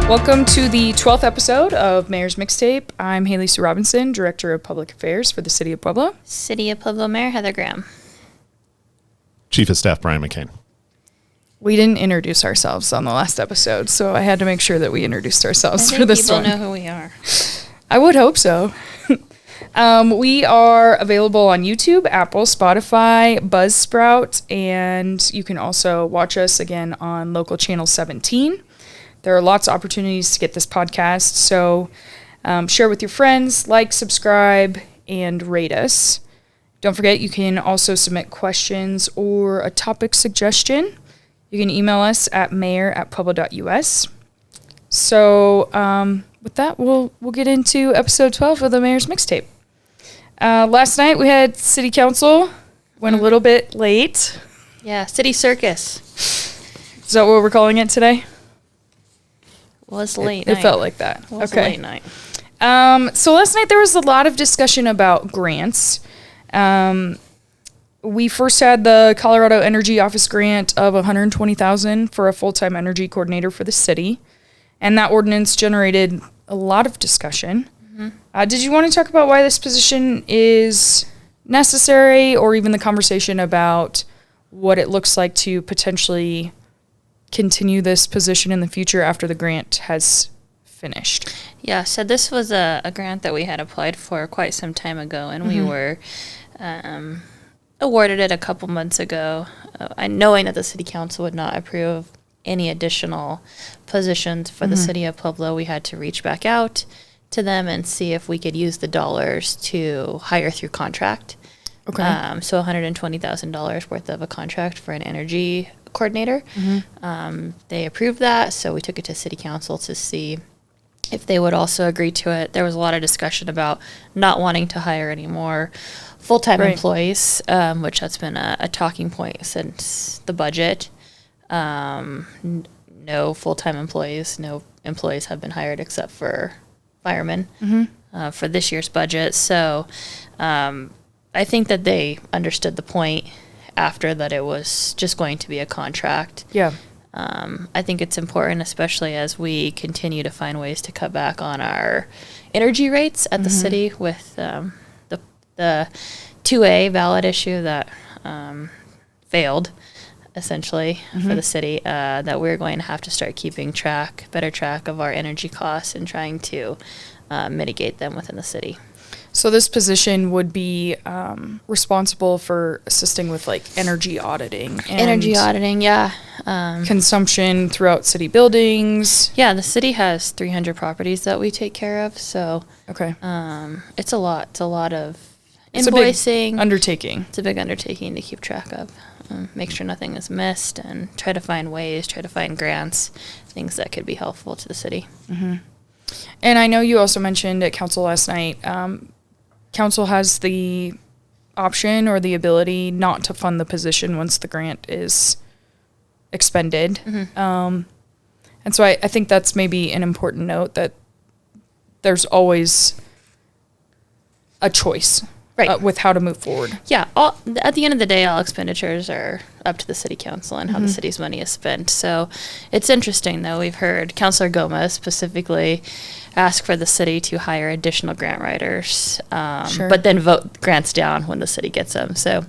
Welcome to the 12th episode of Mayor's Mixtape. I'm Haley Sue Robinson, Director of Public Affairs for the City of Pueblo. City of Pueblo Mayor Heather Graham. Chief of Staff Brian McCain. We didn't introduce ourselves on the last episode, so I had to make sure that we introduced ourselves for this one. People know who we are. I would hope so. We are available on YouTube, Apple, Spotify, Buzzsprout, and you can also watch us again on local channel 17. There are lots of opportunities to get this podcast, so share with your friends, like, subscribe, and rate us. Don't forget, you can also submit questions or a topic suggestion. You can email us at mayor@pueblo.us. So with that, we'll get into episode 12 of the Mayor's Mixtape. Last night we had City Council. Went a little bit late. Yeah, City Circus. Is that what we're calling it today? Well, it's late night. It felt like that. Well, it's okay. late night. So last night there was a lot of discussion about grants. We first had the Colorado Energy Office grant of $120,000 for a full-time energy coordinator for the city, and that ordinance generated a lot of discussion. Mm-hmm. Did you want to talk about why this position is necessary, or even the conversation about what it looks like to potentially continue this position in the future after the grant has finished? Yeah, so this was a grant that we had applied for quite some time ago, and we were awarded it a couple months ago. Knowing that the City Council would not approve any additional positions for the City of Pueblo, we had to reach back out to them and see if we could use the dollars to hire through contract. Okay. So $120,000 worth of a contract for an energy coordinator. They approved that, so we took it to City Council to see if they would also agree to it. There was a lot of discussion about not wanting to hire any more full-time employees, which that's been a talking point since the budget. No full-time employees, no employees have been hired except for firemen for this year's budget. So I think that they understood the point after that it was just going to be a contract. Yeah. I think it's important, especially as we continue to find ways to cut back on our energy rates at the city with the 2A ballot issue that failed, essentially, for the city, that we're going to have to start keeping better track of our energy costs and trying to mitigate them within the city. So this position would be responsible for assisting with like energy auditing. And yeah. consumption throughout city buildings. Yeah, the city has 300 properties that we take care of, so Okay. it's a lot. It's a lot of It's a invoicing. big undertaking. It's a big undertaking to keep track of. Make sure nothing is missed and try to find grants, things that could be helpful to the city. And I know you also mentioned at council last night, council has the option or the ability not to fund the position once the grant is expended. And so I think that's maybe an important note, that there's always a choice with how to move forward. Yeah, at the end of the day, all expenditures are up to the city council and how the city's money is spent. So it's interesting, though. We've heard Councilor Gomez specifically ask for the city to hire additional grant writers, but then vote grants down when the city gets them. So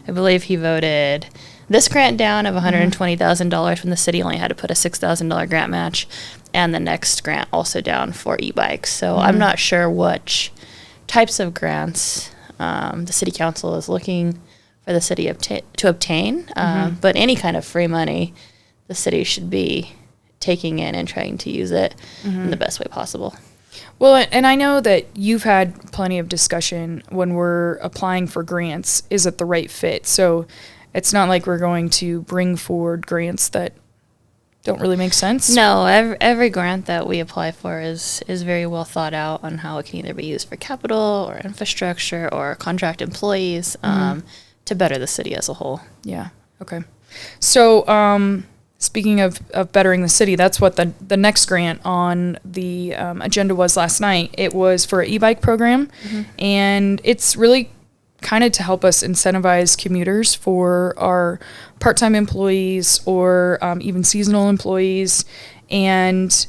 I believe he voted this grant down of $120,000 when the city only had to put a $6,000 grant match, and the next grant also down for e-bikes. So I'm not sure which types of grants the city council is looking for the city to obtain, but any kind of free money the city should be taking in and trying to use it in the best way possible. Well, and I know that you've had plenty of discussion when we're applying for grants, is it the right fit? So it's not like we're going to bring forward grants that don't really make sense. No, every grant that we apply for is very well thought out on how it can either be used for capital or infrastructure or contract employees to better the city as a whole. Yeah. Okay. So speaking of bettering the city, that's what the next grant on the agenda was last night. It was for an e-bike program, and it's really kind of to help us incentivize commuters for our part-time employees or even seasonal employees. And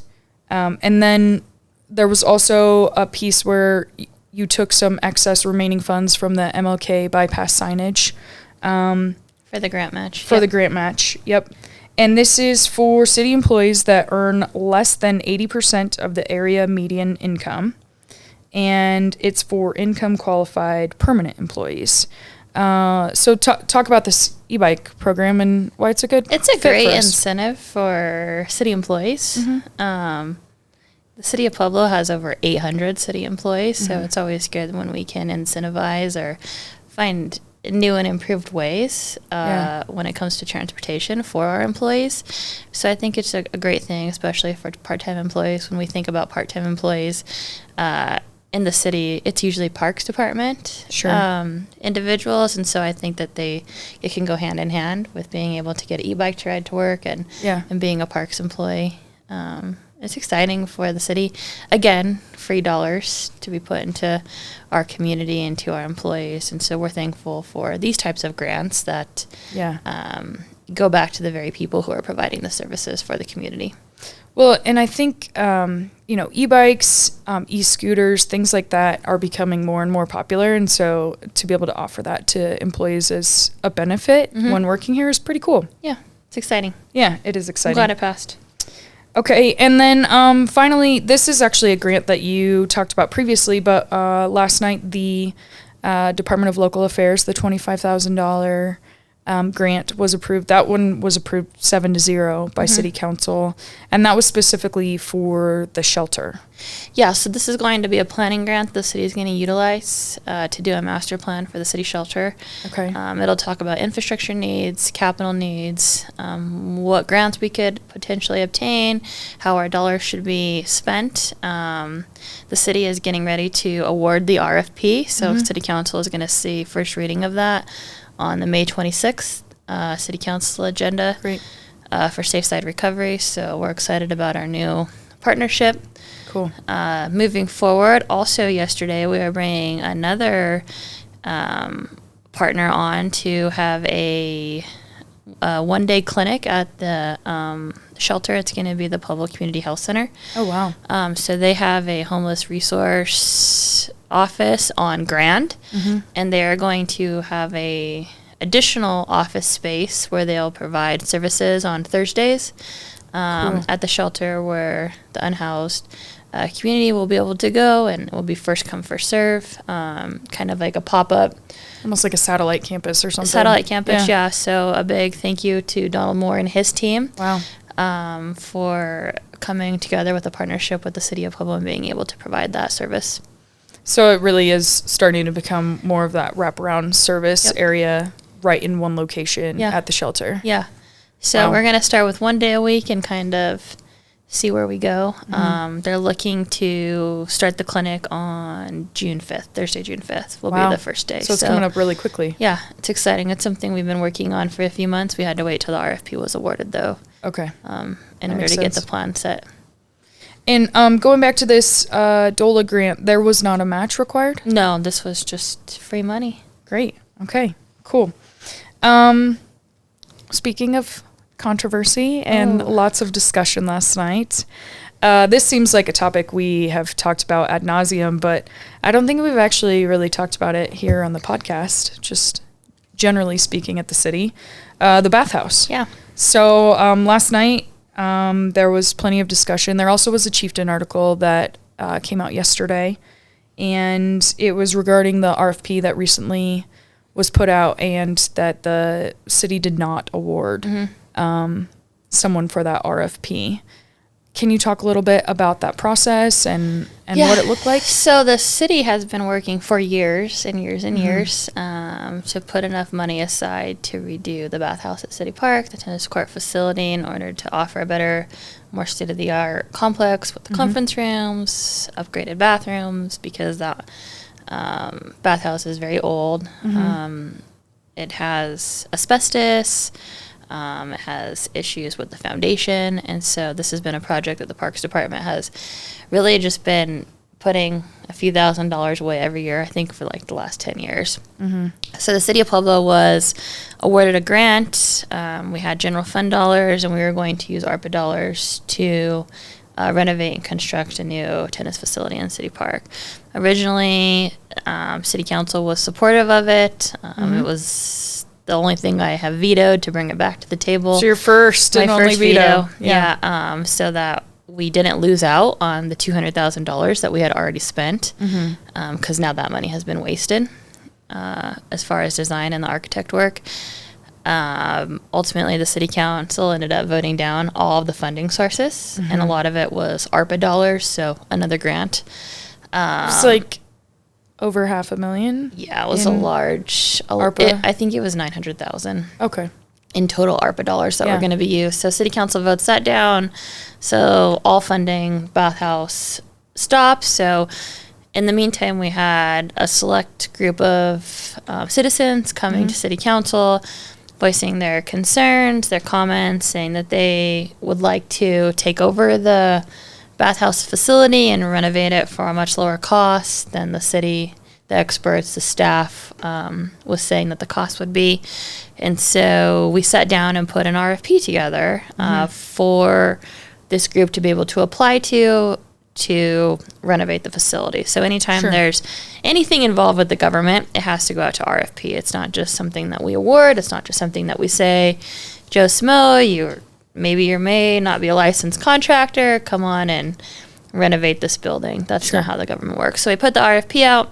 And then there was also a piece where you took some excess remaining funds from the MLK bypass signage. For the grant match. For the grant match, yep. And this is for city employees that earn less than 80% of the area median income. And it's for income qualified permanent employees. So talk about this e-bike program and why it's a good It's a fit great for us. incentive for city employees. Mm-hmm. The city of Pueblo has over 800 city employees, so Mm-hmm. it's always good when we can incentivize or find new and improved ways when it comes to transportation for our employees. So I think it's a great thing, especially for part-time employees. When we think about part-time employees in the city, it's usually Parks Department individuals, and so I think that it can go hand in hand with being able to get an e-bike to ride to work and being a Parks employee. It's exciting for the city. Again, free dollars to be put into our community and to our employees. And so we're thankful for these types of grants that go back to the very people who are providing the services for the community. Well, and I think, e-bikes, e-scooters, things like that are becoming more and more popular. And so to be able to offer that to employees as a benefit when working here is pretty cool. Yeah, it's exciting. Yeah, it is exciting. I'm glad it passed. Okay, and then finally, this is actually a grant that you talked about previously, but last night the Department of Local Affairs, the $25,000 grant was approved. That one was approved 7-0 by City Council, and that was specifically for the shelter. Yeah, so this is going to be a planning grant the city is going to utilize to do a master plan for the city shelter. Okay. It'll talk about infrastructure needs, capital needs, what grants we could potentially obtain, how our dollars should be spent. The city is getting ready to award the RFP, so City Council is going to see first reading of that on the May 26th City Council agenda. Great. For Safe Side Recovery. So we're excited about our new partnership. Cool. Moving forward, also yesterday we were bringing another partner on to have a one-day clinic at the shelter. It's going to be the Pueblo Community Health Center. Oh, wow. So they have a homeless resource office on Grand, and they are going to have a additional office space where they'll provide services on Thursdays at the shelter, where the unhoused community will be able to go, and it will be first come, first serve, kind of like a pop-up. Almost like a satellite campus or something. Satellite campus, yeah. So a big thank you to Donald Moore and his team. Wow. For coming together with a partnership with the City of Pueblo and being able to provide that service. So it really is starting to become more of that wraparound service area right in one location at the shelter. Yeah. So we're going to start with 1 day a week and kind of see where we go. They're looking to start the clinic on June 5th. Thursday, June 5th will be the first day. So it's coming up really quickly. Yeah, it's exciting. It's something we've been working on for a few months. We had to wait till the RFP was awarded, though. Okay. In order to get the plan set. And going back to this DOLA grant, there was not a match required? No, this was just free money. Great. Okay, cool. Speaking of controversy and lots of discussion last night, this seems like a topic we have talked about ad nauseum, but I don't think we've actually really talked about it here on the podcast, just generally speaking at the city. The bathhouse. Yeah. So last night, there was plenty of discussion. There also was a Chieftain article that came out yesterday, and it was regarding the RFP that recently was put out and that the city did not award someone for that RFP. Can you talk a little bit about that process and what it looked like? So the city has been working for years and years and years to put enough money aside to redo the bathhouse at City Park, the tennis court facility, in order to offer a better, more state-of-the-art complex with the conference rooms, upgraded bathrooms, because that bathhouse is very old. It has asbestos. It has issues with the foundation, and so this has been a project that the Parks Department has really just been putting a few $1,000s away every year, I think, for like the last 10 years. So the City of Pueblo was awarded a grant. We had general fund dollars, and we were going to use ARPA dollars to renovate and construct a new tennis facility in City Park. Originally, City Council was supportive of it. It was the only thing I have vetoed to bring it back to the table. So your first and only veto. Yeah. So that we didn't lose out on the $200,000 that we had already spent, because now that money has been wasted as far as design and the architect work. Ultimately, the city council ended up voting down all of the funding sources, and a lot of it was ARPA dollars, so another grant. It's like over $500,000. Yeah, it was a large ARPA. I think it was 900,000. Okay. In total ARPA dollars that were going to be used. So city council votes that down. So all funding, bathhouse stops. So in the meantime, we had a select group of citizens coming to city council, voicing their concerns, their comments, saying that they would like to take over the bathhouse facility and renovate it for a much lower cost than the city, the experts, the staff was saying that the cost would be. And so we sat down and put an RFP together for this group to be able to apply to renovate the facility. So anytime there's anything involved with the government, it has to go out to RFP. It's not just something that we award. It's not just something that we say, Joe Smo, you may not be a licensed contractor. Come on and renovate this building. That's not how the government works. So we put the RFP out.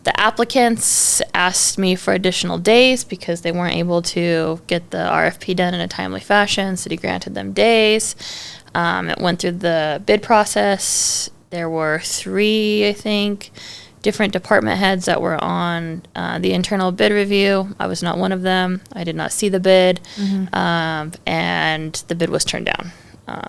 The applicants asked me for additional days because they weren't able to get the RFP done in a timely fashion. City granted them days. It went through the bid process. There were 3, I think, different department heads that were on the internal bid review. I was not one of them. I did not see the bid. And the bid was turned down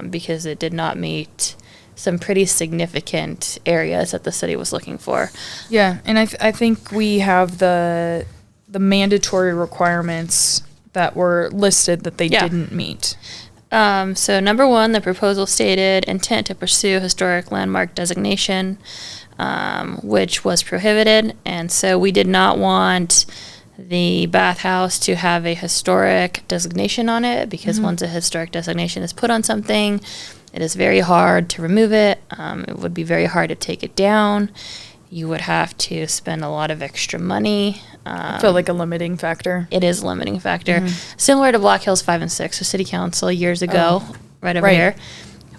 because it did not meet some pretty significant areas that the city was looking for. Yeah, and I think we have the mandatory requirements that were listed that they didn't meet. So number 1, the proposal stated intent to pursue historic landmark designation, which was prohibited. And so we did not want the bathhouse to have a historic designation on it because once a historic designation is put on something, it is very hard to remove it. It would be very hard to take it down. You would have to spend a lot of extra money. I feel like a limiting factor. It is a limiting factor. Similar to Black Hills 5 and 6. So City Council years ago, right over here,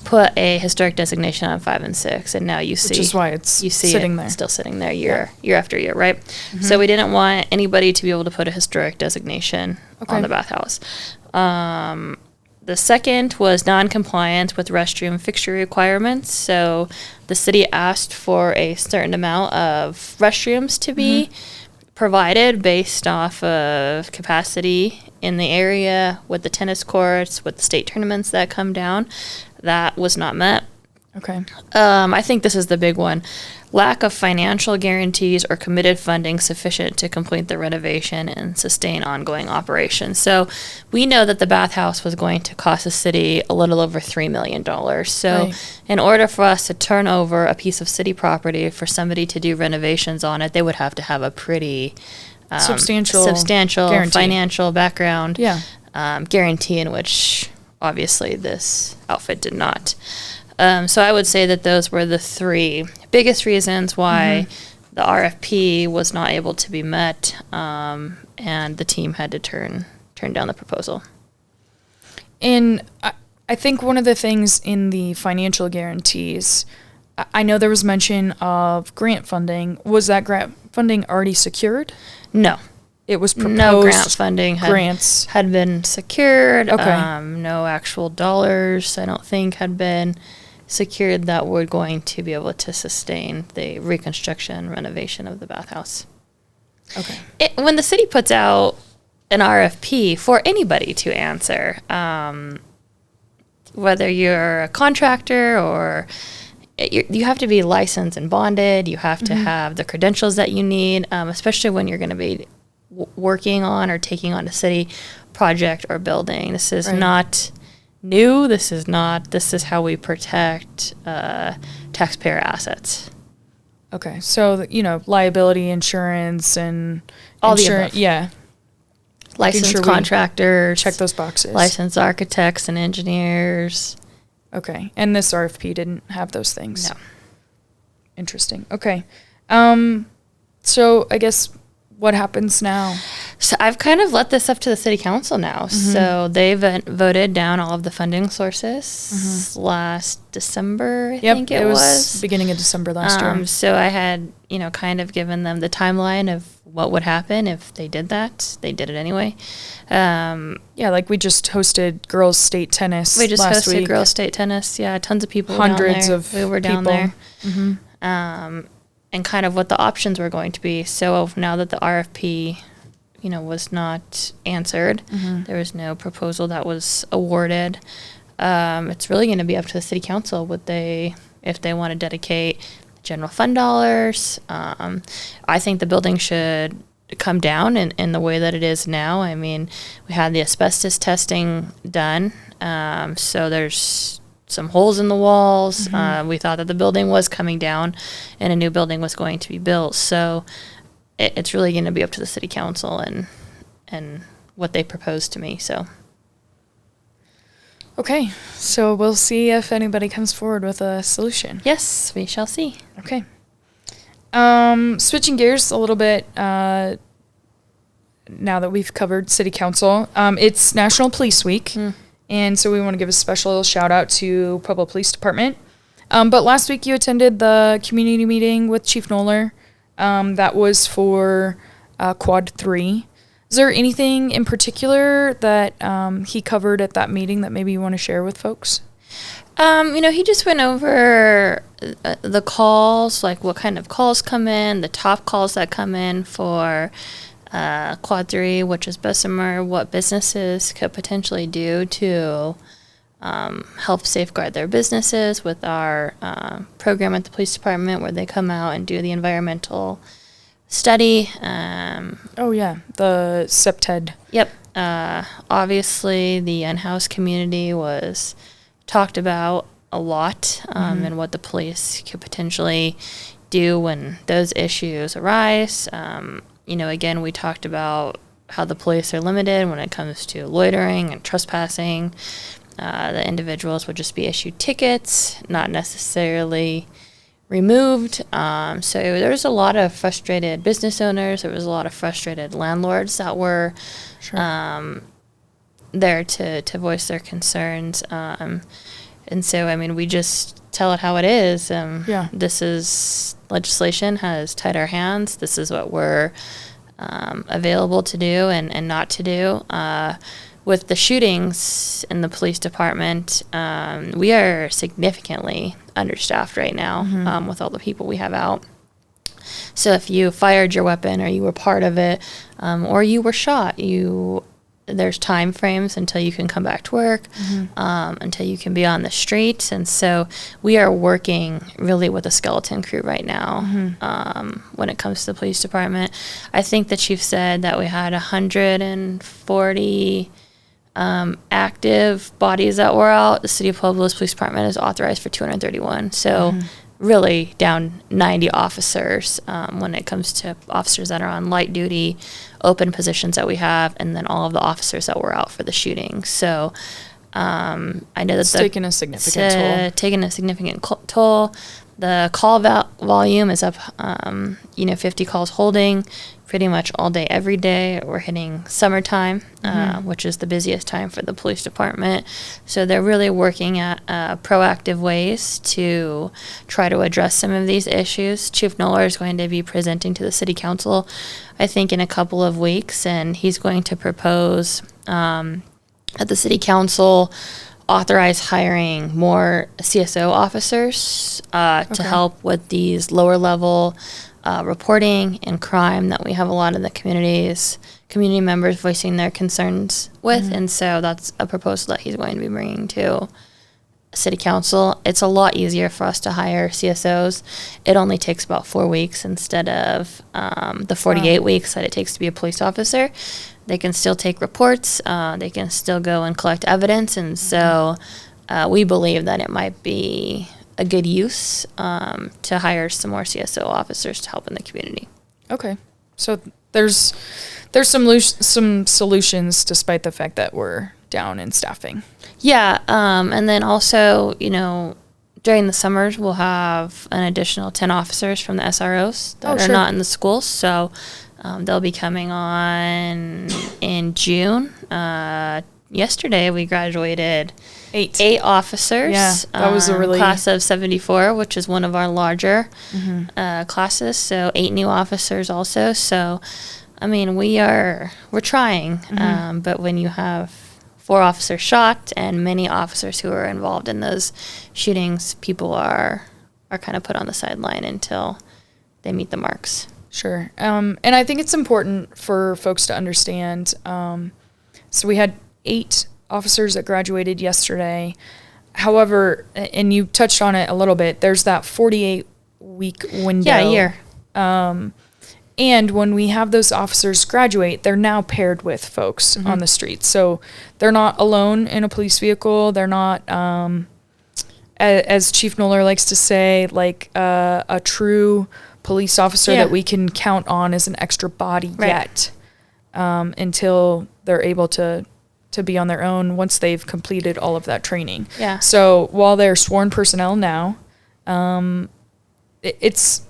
put a historic designation on 5 and 6. And now you see. Which is why it's sitting there. Still sitting there year after year, right? So we didn't want anybody to be able to put a historic designation on the bathhouse. The second was non-compliance with restroom fixture requirements. So the city asked for a certain amount of restrooms to be provided based off of capacity in the area with the tennis courts, with the state tournaments that come down. That was not met. Okay. I think this is the big one. Lack of financial guarantees or committed funding sufficient to complete the renovation and sustain ongoing operations. So we know that the bathhouse was going to cost the city a little over $3 million. So in order for us to turn over a piece of city property for somebody to do renovations on it, they would have to have a pretty substantial guarantee. Financial background guarantee, in which obviously this outfit did not. So I would say that those were the 3 biggest reasons why the RFP was not able to be met, and the team had to turn down the proposal. And I think one of the things in the financial guarantees, I know there was mention of grant funding. Was that grant funding already secured? No. It was proposed. No grant funding had been secured. Okay. No actual dollars, I don't think, had been secured that were going to be able to sustain the reconstruction, renovation of the bathhouse. Okay. When the city puts out an RFP for anybody to answer, whether you're a contractor or you have to be licensed and bonded, you have to have the credentials that you need, especially when you're going to be working on or taking on a city project or building. This is not new. This is how we protect taxpayer assets. Okay. So, liability insurance and all the above. Yeah. Licensed contractors. Check those boxes. Licensed architects and engineers. Okay. And this RFP didn't have those things? No. Interesting. Okay. So I guess what happens now? So I've kind of let this up to the city council now. So they've voted down all of the funding sources last December, I think it was. Beginning of December last year. So I had, kind of given them the timeline of what would happen if they did that. They did it anyway. Like we just hosted girls state tennis We just last hosted week. girls state tennis. Yeah, tons of people Hundreds down of there. We were down people. there. And kind of what the options were going to be. So now that the RFP, was not answered, there was no proposal that was awarded. It's really going to be up to the city council if they want to dedicate general fund dollars. I think the building should come down in the way that it is now. I mean, we had the asbestos testing done, so there's some holes in the walls. We thought that the building was coming down and a new building was going to be built. So it's really going to be up to the city council and what they propose to me. So. Okay. So we'll see if anybody comes forward with a solution. Yes, we shall see. Okay. Switching gears a little bit, now that we've covered city council, it's National Police Week. And so we want to give a special shout out to Pueblo Police Department. But last week you attended the community meeting with Chief Noller. That was for Quad 3. Is there anything in particular that he covered at that meeting that maybe you want to share with folks? He just went over the calls, like what kind of calls come in, the top calls that come in for Quad 3, which is Bessemer, what businesses could potentially do to help safeguard their businesses with our program at the police department where they come out and do the environmental study. The SEPTED. Yep. Obviously, the unhoused community was talked about a lot, and what the police could potentially do when those issues arise. Again, we talked about how the police are limited when it comes to loitering and trespassing. The individuals would just be issued tickets, not necessarily removed. So there's a lot of frustrated business owners. There was a lot of frustrated landlords that were there to voice their concerns. And so, we just tell it how it is. This is legislation has tied our hands. This is what we're available to do and not to do. With the shootings in the police department, we are significantly understaffed right now with all the people we have out. So if you fired your weapon or you were part of it or you were shot, there's time frames until you can come back to work, until you can be on the streets. And so we are working really with a skeleton crew right now when it comes to the police department. I think the chief said that we had 140 active bodies that were out. The city of Pueblo's police department is authorized for 231. So really down 90 officers when it comes to officers that are on light duty, open positions that we have, and then all of the officers that were out for the shooting. So I know that it's taking a significant toll. Taking a significant toll. The call volume is up, 50 calls holding pretty much all day, every day. We're hitting summertime, which is the busiest time for the police department. So they're really working at proactive ways to try to address some of these issues. Chief Noller is going to be presenting to the city council, I think, in a couple of weeks, and he's going to propose at the city council authorize hiring more CSO officers to help with these lower level reporting and crime that we have a lot of the community members voicing their concerns with. And so that's a proposal that he's going to be bringing to city council. It's a lot easier for us to hire CSOs. It only takes about 4 weeks instead of the 48 weeks that it takes to be a police officer. They can still take reports. They can still go and collect evidence. And so we believe that it might be a good use to hire some more CSO officers to help in the community. Okay. So there's some solutions despite the fact that we're down in staffing. Yeah, and then also, during the summers, we'll have an additional 10 officers from the SROs that are not in the schools. So they'll be coming on in June. Yesterday, we graduated 8 officers. Yeah, that was a really... class of 74, which is one of our larger classes. So 8 new officers also. So, I mean, we're trying. But when you have 4 officers shot and many officers who are involved in those shootings, people are kind of put on the sideline until they meet the marks. Sure. And I think it's important for folks to understand. So we had 8 officers that graduated yesterday. However, and you touched on it a little bit, there's that 48-week window. Yeah, a year. And when we have those officers graduate, they're now paired with folks on the streets. So they're not alone in a police vehicle. They're not, as Chief Noller likes to say, like a true police officer that we can count on as an extra body yet, until they're able to be on their own once they've completed all of that training. Yeah. So while they're sworn personnel now, it's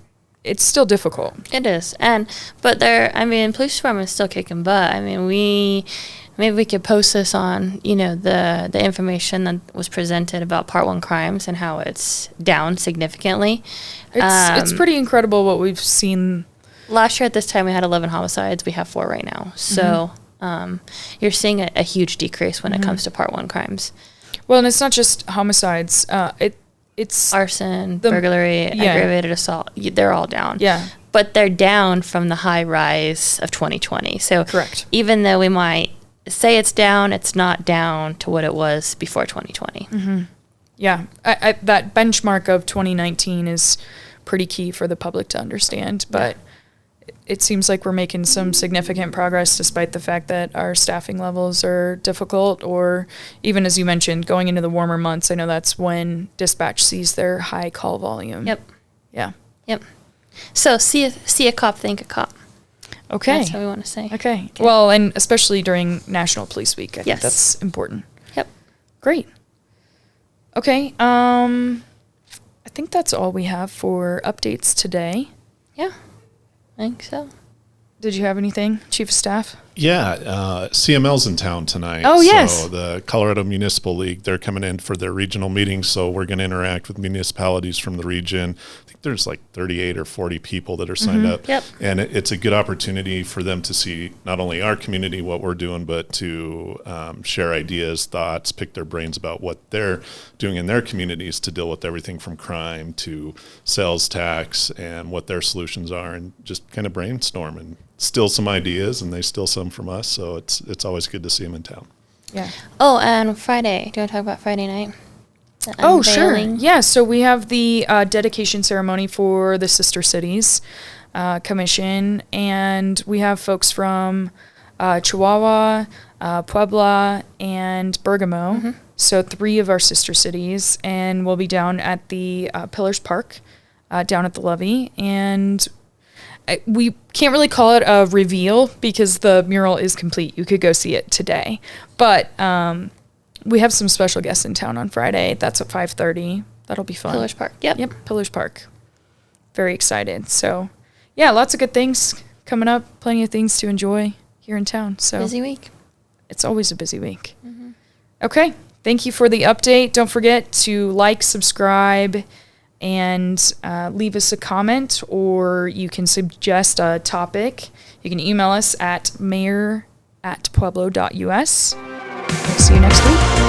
still difficult. It is. But police department is still kicking butt. I mean, maybe we could post this on, the information that was presented about Part 1 crimes and how it's down significantly. It's pretty incredible what we've seen. Last year at this time, we had 11 homicides. We have 4 right now. So you're seeing a huge decrease when it comes to Part 1 crimes. Well, and it's not just homicides. It's arson, burglary, aggravated assault. They're all down. Yeah. But they're down from the high rise of 2020. So correct. Even though we might say it's down, it's not down to what it was before 2020. Yeah. That benchmark of 2019 is pretty key for the public to understand. But it seems like we're making some significant progress despite the fact that our staffing levels are difficult, or even, as you mentioned, going into the warmer months. I know that's when dispatch sees their high call volume. Yep. Yeah. Yep. So see a cop, think a cop. Okay. That's what we want to say. Okay. Well, and especially during National Police Week, I think that's important. Yep. Great. Okay. I think that's all we have for updates today. Yeah. I think so. Did you have anything, Chief of Staff? Yeah, CML's in town tonight. Oh, yes. So the Colorado Municipal League, they're coming in for their regional meeting, so we're going to interact with municipalities from the region. I think there's like 38 or 40 people that are signed up. Yep. And it's a good opportunity for them to see not only our community, what we're doing, but to share ideas, thoughts, pick their brains about what they're doing in their communities to deal with everything from crime to sales tax and what their solutions are, and just kind of brainstorm and steal some ideas, and they steal some from us. So it's always good to see them in town. Yeah. Oh, and Friday. Do you want to talk about Friday night? Oh, sure. Yeah, so we have the dedication ceremony for the Sister Cities Commission, and we have folks from Chihuahua, Puebla, and Bergamo. So 3 of our sister cities, and we'll be down at the Pillars Park, down at the levee, and we can't really call it a reveal because the mural is complete. You could go see it today. But we have some special guests in town on Friday. That's at 5:30. That'll be fun. Pillars Park. Yep, Pillars Park. Very excited. So, yeah, lots of good things coming up. Plenty of things to enjoy here in town. So busy week. It's always a busy week. Okay. Thank you for the update. Don't forget to like, subscribe, and leave us a comment, or you can suggest a topic. You can email us at mayor@pueblo.us. We'll see you next week.